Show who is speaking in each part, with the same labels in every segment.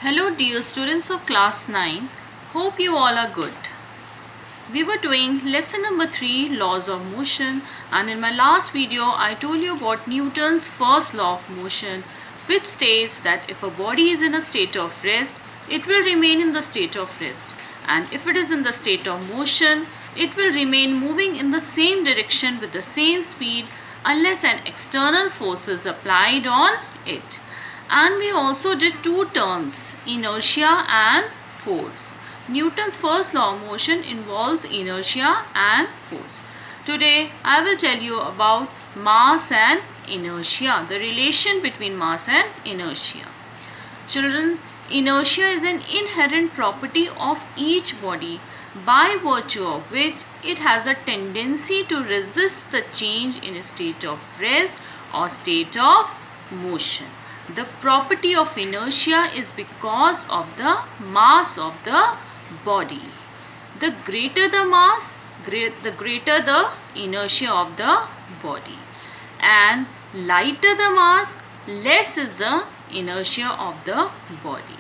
Speaker 1: Hello dear students of class 9, hope you all are good. We were doing lesson number 3, laws of motion, and in my last video I told you about Newton's first law of motion, which states that if a body is in a state of rest, it will remain in the state of rest, and if it is in the state of motion, it will remain moving in the same direction with the same speed unless an external force is applied on it. And we also did two terms, inertia and force. Newton's first law of motion involves inertia and force. Today I will tell you about mass and inertia, the relation between mass and inertia. Children, inertia is an inherent property of each body by virtue of which it has a tendency to resist the change in a state of rest or state of motion. The property of inertia is because of the mass of the body. The greater the mass, the greater the inertia of the body. And lighter the mass, less is the inertia of the body.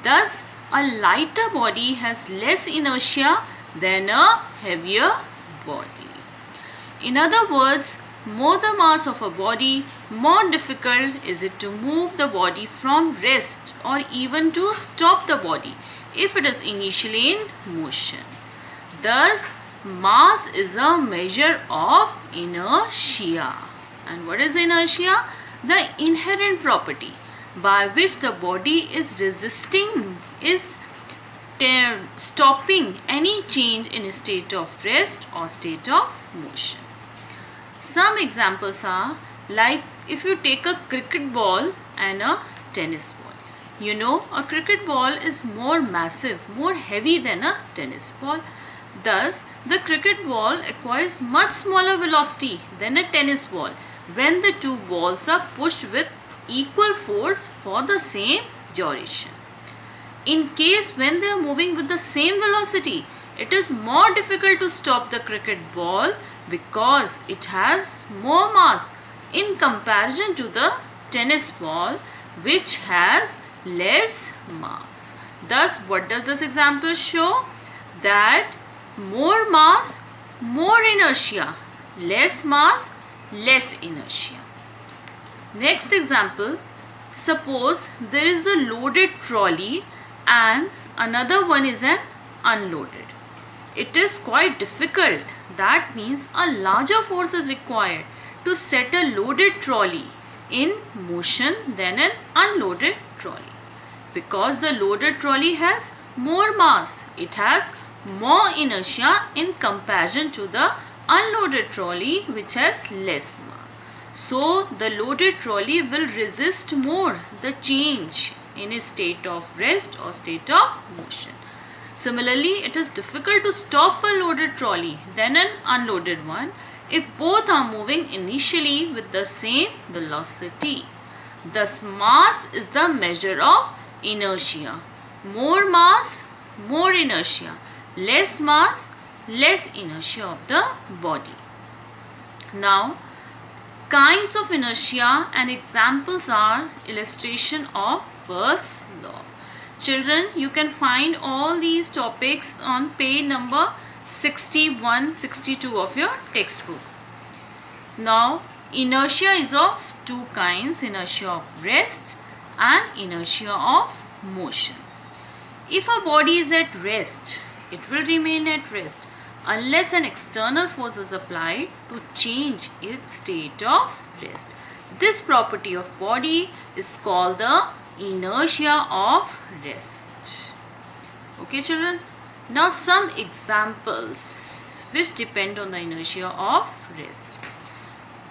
Speaker 1: Thus, a lighter body has less inertia than a heavier body. In other words, more the mass of a body, more difficult is it to move the body from rest or even to stop the body if it is initially in motion. Thus, mass is a measure of inertia. And what is inertia? The inherent property by which the body is stopping any change in a state of rest or state of motion. Some examples are like if you take a cricket ball and a tennis ball. You know, a cricket ball is more massive, more heavy than a tennis ball. Thus, the cricket ball acquires much smaller velocity than a tennis ball when the two balls are pushed with equal force for the same duration. In case when they are moving with the same velocity, it is more difficult to stop the cricket ball because it has more mass in comparison to the tennis ball, which has less mass. Thus, what does this example show? That more mass, more inertia, less mass, less inertia. Next example, suppose there is a loaded trolley and another one is an unloaded. It is quite difficult. That means a larger force is required to set a loaded trolley in motion than an unloaded trolley. Because the loaded trolley has more mass, it has more inertia in comparison to the unloaded trolley which has less mass. So the loaded trolley will resist more the change in a state of rest or state of motion. Similarly, it is difficult to stop a loaded trolley than an unloaded one if both are moving initially with the same velocity. Thus, mass is the measure of inertia. More mass, more inertia. Less mass, less inertia of the body. Now, kinds of inertia and examples are illustration of first law. Children, you can find all these topics on page number 61, 62 of your textbook. Now, inertia is of two kinds, inertia of rest and inertia of motion. If a body is at rest, it will remain at rest unless an external force is applied to change its state of rest. This property of body is called the inertia of rest. Okay, children. Now some examples which depend on the inertia of rest.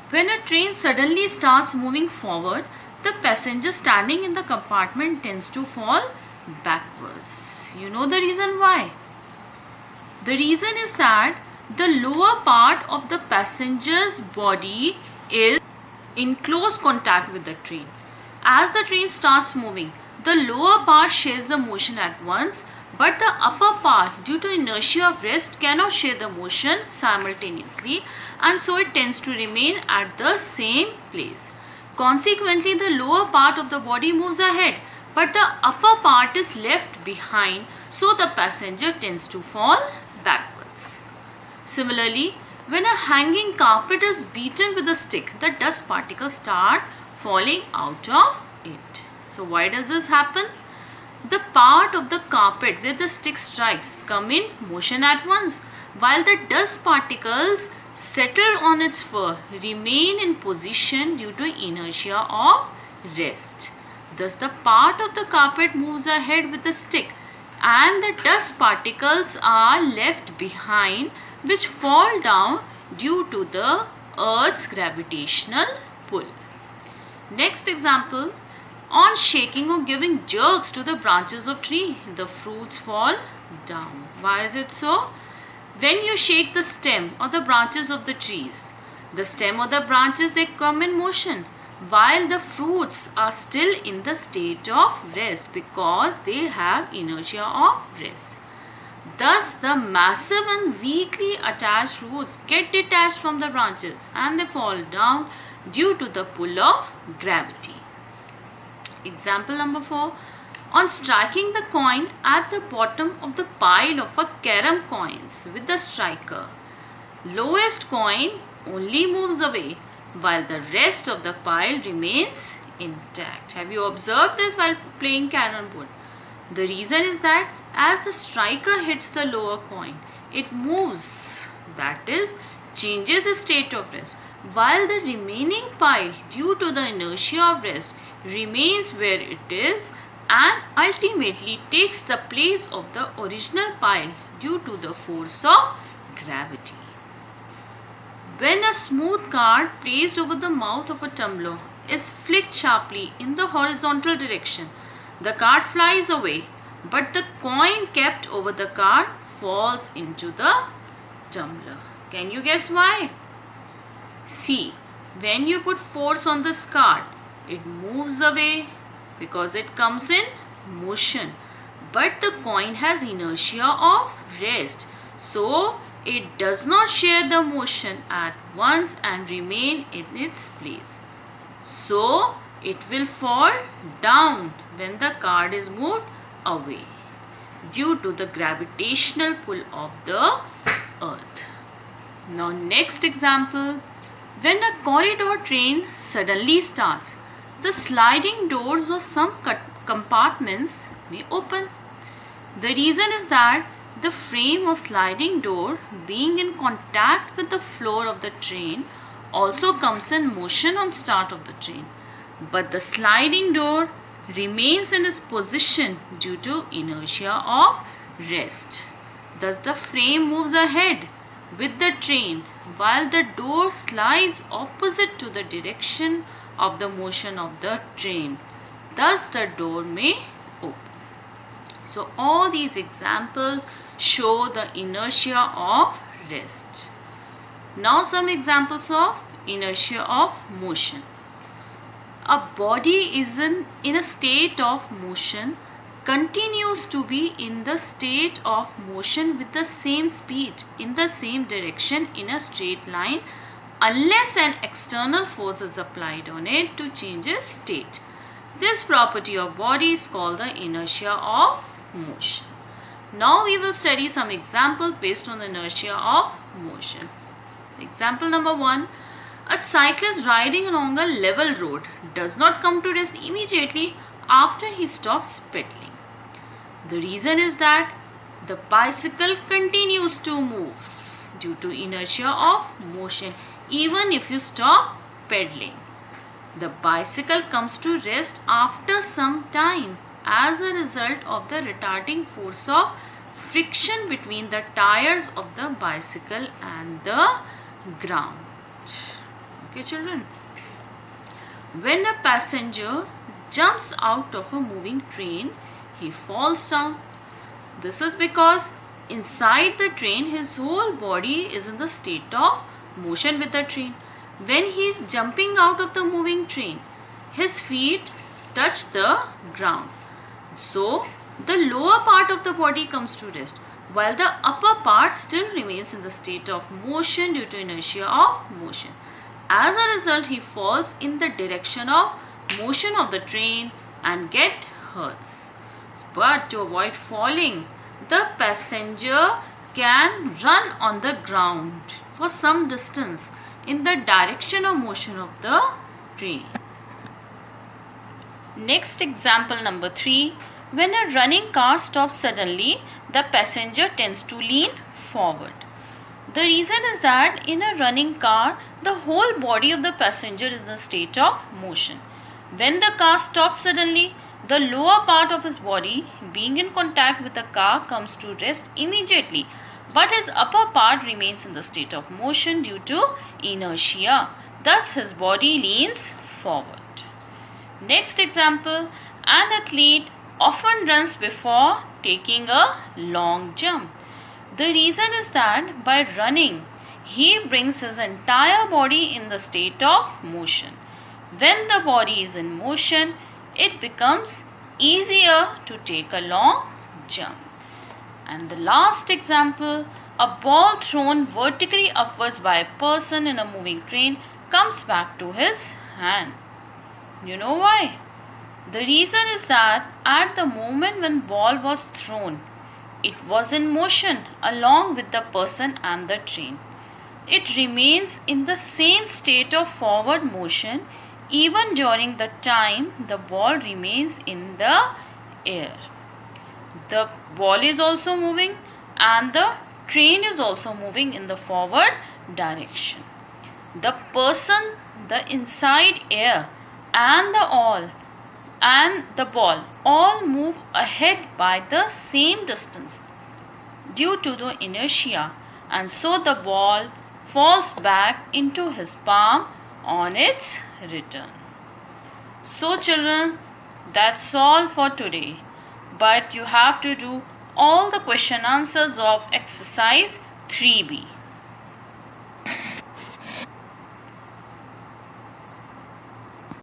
Speaker 1: When a train suddenly starts moving forward, the passenger standing in the compartment tends to fall backwards. You know the reason why? The reason is that the lower part of the passenger's body is in close contact with the train. As the train starts moving, the lower part shares the motion at once, but the upper part, due to inertia of rest, cannot share the motion simultaneously, and so it tends to remain at the same place. Consequently, the lower part of the body moves ahead, but the upper part is left behind, so the passenger tends to fall backwards. Similarly, when a hanging carpet is beaten with a stick, the dust particles start falling out of it. So why does this happen? The part of the carpet where the stick strikes come in motion at once, while the dust particles settle on its fur remain in position due to inertia of rest. Thus the part of the carpet moves ahead with the stick and the dust particles are left behind, which fall down due to the earth's gravitational pull. Next example, on shaking or giving jerks to the branches of tree, the fruits fall down. Why is it so? When you shake the stem or the branches of the trees, the stem or the branches, they come in motion, while the fruits are still in the state of rest because they have inertia of rest. Thus, the massive and weakly attached roots get detached from the branches and they fall down due to the pull of gravity. Example number 4. On striking the coin at the bottom of the pile of a carom coins with the striker, lowest coin only moves away while the rest of the pile remains intact. Have you observed this while playing carom board? The reason is that as the striker hits the lower coin, it moves, that is, changes its state of rest, while the remaining pile, due to the inertia of rest, remains where it is and ultimately takes the place of the original pile due to the force of gravity. When a smooth card placed over the mouth of a tumbler is flicked sharply in the horizontal direction, the card flies away, but the coin kept over the card falls into the tumbler. Can you guess why? See, when you put force on this card, it moves away because it comes in motion, but the coin has inertia of rest, so it does not share the motion at once and remain in its place. So it will fall down when the card is moved away due to the gravitational pull of the earth. Now next example, when a corridor train suddenly starts, the sliding doors of some compartments may open. The reason is that the frame of sliding door being in contact with the floor of the train also comes in motion on start of the train, but the sliding door remains in its position due to inertia of rest. Thus the frame moves ahead with the train while the door slides opposite to the direction of the motion of the train. Thus the door may open. So all these examples show the inertia of rest. Now some examples of inertia of motion. A body is in a state of motion continues to be in the state of motion with the same speed in the same direction in a straight line unless an external force is applied on it to change its state. This property of body is called the inertia of motion. Now we will study some examples based on the inertia of motion. Example number 1. A cyclist riding along a level road does not come to rest immediately after he stops pedaling. The reason is that the bicycle continues to move due to inertia of motion even if you stop pedaling. The bicycle comes to rest after some time as a result of the retarding force of friction between the tires of the bicycle and the ground. Okay, children. When a passenger jumps out of a moving train, he falls down. This is because inside the train his whole body is in the state of motion with the train. When he is jumping out of the moving train, his feet touch the ground. So the lower part of the body comes to rest while the upper part still remains in the state of motion due to inertia of motion. As a result, he falls in the direction of motion of the train and get hurts. But to avoid falling, the passenger can run on the ground for some distance in the direction of motion of the train. Next example number 3. When a running car stops suddenly, the passenger tends to lean forward. The reason is that in a running car, the whole body of the passenger is in a state of motion. When the car stops suddenly, the lower part of his body, being in contact with the car, comes to rest immediately, but his upper part remains in the state of motion due to inertia. Thus, his body leans forward. Next example, an athlete often runs before taking a long jump. The reason is that by running, he brings his entire body in the state of motion. When the body is in motion, it becomes easier to take a long jump. And the last example, a ball thrown vertically upwards by a person in a moving train comes back to his hand. You know why? The reason is that at the moment when ball was thrown, it was in motion along with the person and the train. It remains in the same state of forward motion even during the time the ball remains in the air. The ball is also moving and the train is also moving in the forward direction. The person, the inside air and the ball all move ahead by the same distance due to the inertia, and so the ball falls back into his palm on its return. So children, that's all for today, but you have to do all the question answers of exercise 3B.